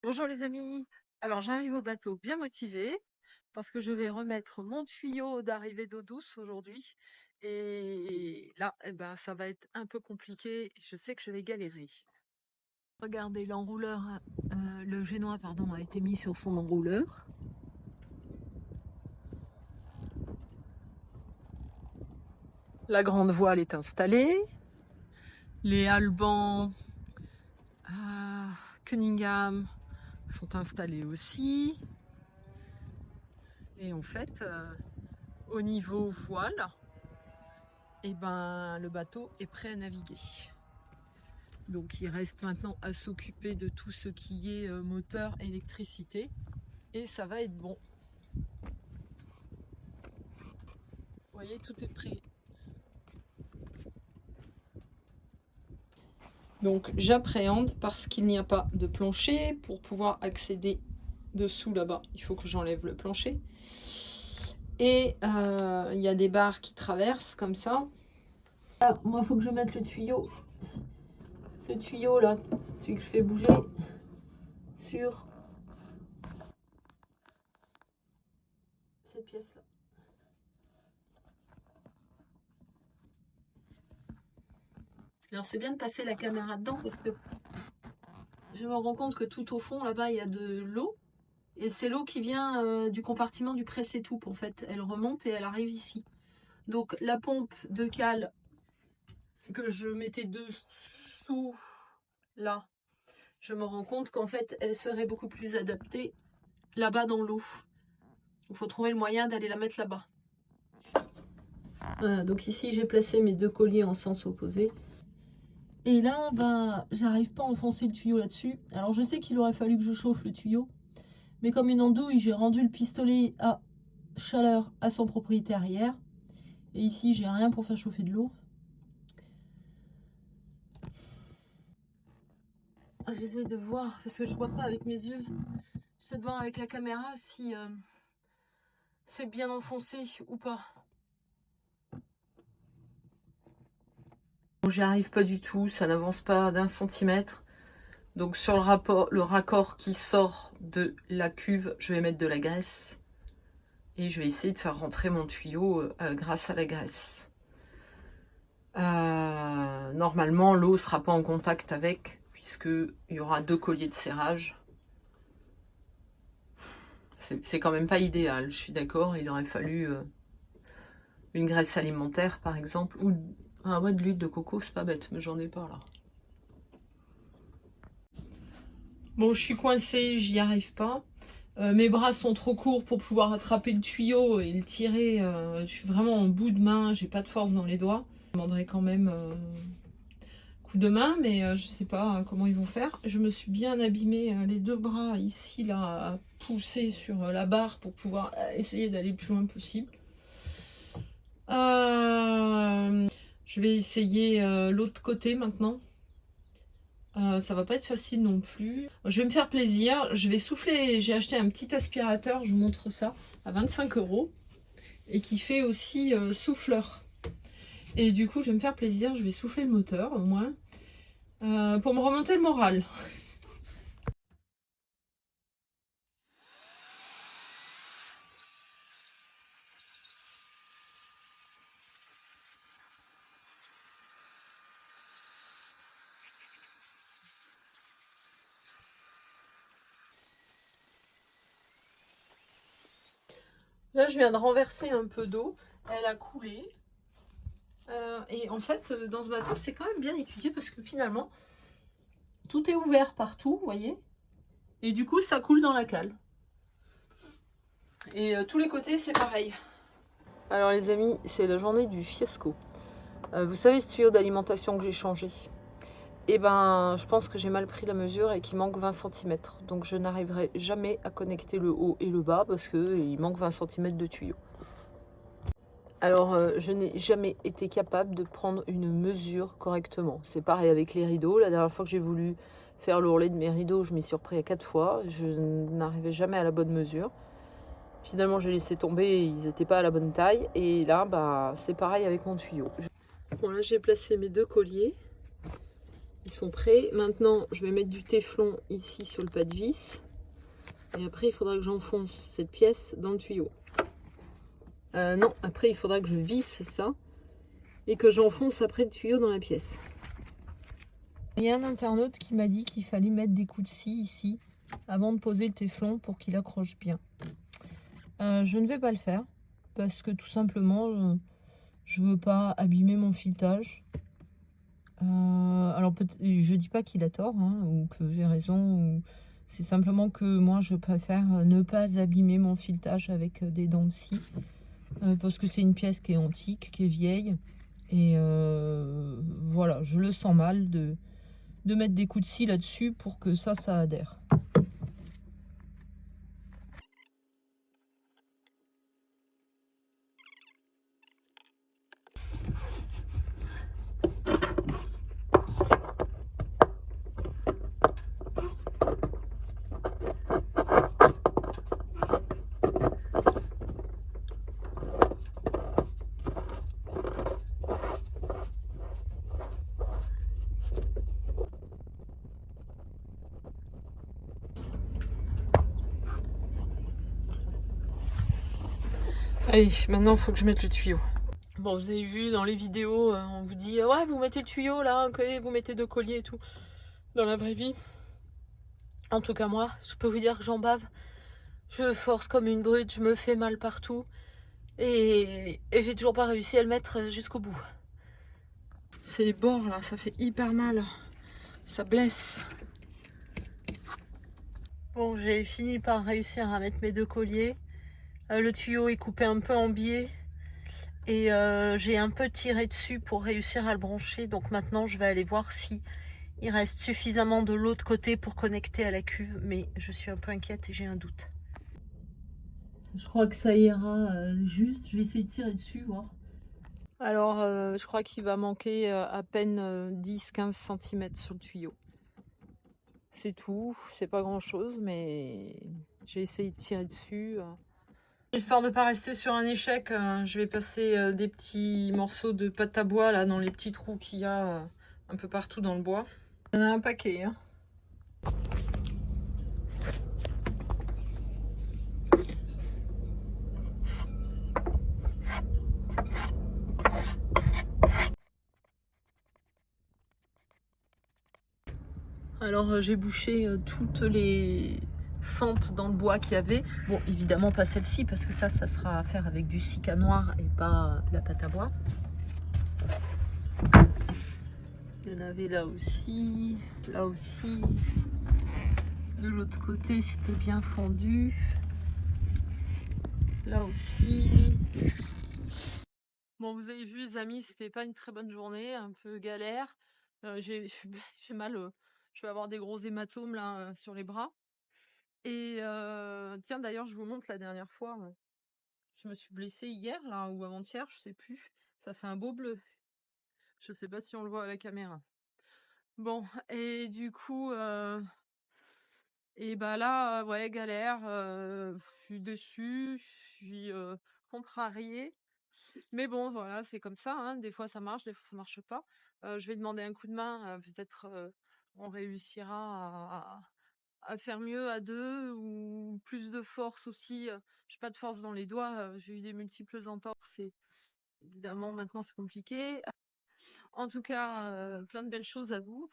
Bonjour les amis. Alors j'arrive au bateau bien motivée parce que je vais remettre mon tuyau d'arrivée d'eau douce aujourd'hui. Et là, ça va être un peu compliqué. Je sais que je vais galérer. Regardez, l'enrouleur, le génois, pardon, a été mis sur son enrouleur. La grande voile est installée. Les halebans Cunningham sont installés aussi. Et en fait, au niveau voile, le bateau est prêt à naviguer. Donc il reste maintenant à s'occuper de tout ce qui est moteur, électricité, et ça va être bon. Vous voyez, tout est prêt. Donc j'appréhende parce qu'il n'y a pas de plancher pour pouvoir accéder dessous là-bas. Il faut que j'enlève le plancher. Et il y a des barres qui traversent comme ça. Ah, moi, il faut que je mette le tuyau. Ce tuyau là, celui que je fais bouger sur cette pièce là. Alors c'est bien de passer la caméra dedans parce que je me rends compte que tout au fond là-bas il y a de l'eau. Et c'est l'eau qui vient du compartiment du presse-étoupe en fait. Elle remonte et elle arrive ici. Donc la pompe de cale que je mettais dessous là, je me rends compte qu'en fait elle serait beaucoup plus adaptée là-bas dans l'eau. Il faut trouver le moyen d'aller la mettre là-bas. Voilà, donc ici j'ai placé mes deux colliers en sens opposé. Et là, j'arrive pas à enfoncer le tuyau là-dessus. Alors je sais qu'il aurait fallu que je chauffe le tuyau. Mais comme une andouille, j'ai rendu le pistolet à chaleur à son propriétaire hier. Et ici, j'ai rien pour faire chauffer de l'eau. J'essaie de voir, parce que je vois pas avec mes yeux. J'essaie de voir avec la caméra si c'est bien enfoncé ou pas. Bon, j'y arrive pas du tout, ça n'avance pas d'1 centimètre. Donc sur le raccord qui sort de la cuve, je vais mettre de la graisse. Et je vais essayer de faire rentrer mon tuyau grâce à la graisse. Normalement, l'eau ne sera pas en contact avec, puisqu'il y aura 2 colliers de serrage. C'est quand même pas idéal, je suis d'accord. Il aurait fallu une graisse alimentaire, par exemple, ou de l'huile de coco, c'est pas bête, mais j'en ai pas là. Bon, je suis coincée, j'y arrive pas. Mes bras sont trop courts pour pouvoir attraper le tuyau et le tirer. Je suis vraiment en bout de main, j'ai pas de force dans les doigts. Je demanderai quand même coup de main, mais je sais pas comment ils vont faire. Je me suis bien abîmé les 2 bras ici là, à pousser sur la barre pour pouvoir essayer d'aller le plus loin possible. Je vais essayer l'autre côté maintenant. Ça va pas être facile non plus. Je vais me faire plaisir. Je vais souffler. J'ai acheté un petit aspirateur, je vous montre ça, à 25 € et qui fait aussi souffleur. Et du coup, je vais me faire plaisir. Je vais souffler le moteur au moins pour me remonter le moral. Là, je viens de renverser un peu d'eau. Elle a coulé. Et en fait, dans ce bateau, c'est quand même bien étudié parce que finalement, tout est ouvert partout, vous voyez. Et du coup, ça coule dans la cale. Et tous les côtés, c'est pareil. Alors les amis, c'est la journée du fiasco. Vous savez ce tuyau d'alimentation que j'ai changé? Eh ben, je pense que j'ai mal pris la mesure et qu'il manque 20 cm. Donc je n'arriverai jamais à connecter le haut et le bas parce qu'il manque 20 cm de tuyau. Alors, je n'ai jamais été capable de prendre une mesure correctement. C'est pareil avec les rideaux. La dernière fois que j'ai voulu faire l'ourlet de mes rideaux, je m'y suis repris à 4 fois. Je n'arrivais jamais à la bonne mesure. Finalement, j'ai laissé tomber, ils n'étaient pas à la bonne taille. Et là, c'est pareil avec mon tuyau. Bon, là, j'ai placé mes 2 colliers. Ils sont prêts. Maintenant, je vais mettre du téflon ici sur le pas de vis. Et après, il faudra que j'enfonce cette pièce dans le tuyau. Non, après, il faudra que je visse ça et que j'enfonce après le tuyau dans la pièce. Il y a un internaute qui m'a dit qu'il fallait mettre des coups de scie ici avant de poser le téflon pour qu'il accroche bien. Je ne vais pas le faire parce que tout simplement, je veux pas abîmer mon filetage. Alors je dis pas qu'il a tort hein, ou que j'ai raison. C'est simplement que moi je préfère ne pas abîmer mon filetage avec des dents de scie. Parce que c'est une pièce qui est antique, qui est vieille. Et voilà, je le sens mal de mettre des coups de scie là-dessus pour que ça adhère. Allez, maintenant il faut que je mette le tuyau. Bon, vous avez vu dans les vidéos, on vous dit ouais, vous mettez le tuyau là, okay, vous mettez 2 colliers et tout. Dans la vraie vie, en tout cas moi, je peux vous dire que j'en bave. Je force comme une brute, je me fais mal partout. Et j'ai toujours pas réussi à le mettre jusqu'au bout. C'est les bords là, ça fait hyper mal. Ça blesse. Bon, j'ai fini par réussir à mettre mes 2 colliers. Le tuyau est coupé un peu en biais. Et j'ai un peu tiré dessus pour réussir à le brancher. Donc maintenant, je vais aller voir si il reste suffisamment de l'autre côté pour connecter à la cuve. Mais je suis un peu inquiète et j'ai un doute. Je crois que ça ira juste. Je vais essayer de tirer dessus, voir. Alors, je crois qu'il va manquer à peine 10-15 cm sur le tuyau. C'est tout. C'est pas grand-chose, mais j'ai essayé de tirer dessus. Histoire de ne pas rester sur un échec, je vais passer des petits morceaux de pâte à bois là dans les petits trous qu'il y a un peu partout dans le bois. Il y en a un paquet. Hein. Alors j'ai bouché toutes les fentes dans le bois qu'il y avait. Bon, évidemment pas celle-ci parce que ça sera à faire avec du cica noir et pas de la pâte à bois. Il y en avait là aussi, là aussi. De l'autre côté, c'était bien fondu. Là aussi. Bon, vous avez vu les amis, c'était pas une très bonne journée, un peu galère. J'ai mal, je vais avoir des gros hématomes là sur les bras. Et tiens, d'ailleurs, je vous montre la dernière fois. Je me suis blessée hier là ou avant-hier, je sais plus. Ça fait un beau bleu. Je sais pas si on le voit à la caméra. Bon, et du coup, et bah là, ouais, galère. Je suis déçue, je suis contrariée. Mais bon, voilà, c'est comme ça, hein. Des fois ça marche, des fois ça marche pas. Je vais demander un coup de main, peut-être on réussira à faire mieux à deux ou plus de force aussi. J'ai pas de force dans les doigts, j'ai eu des multiples entorses et évidemment maintenant c'est compliqué. En tout cas, plein de belles choses à vous.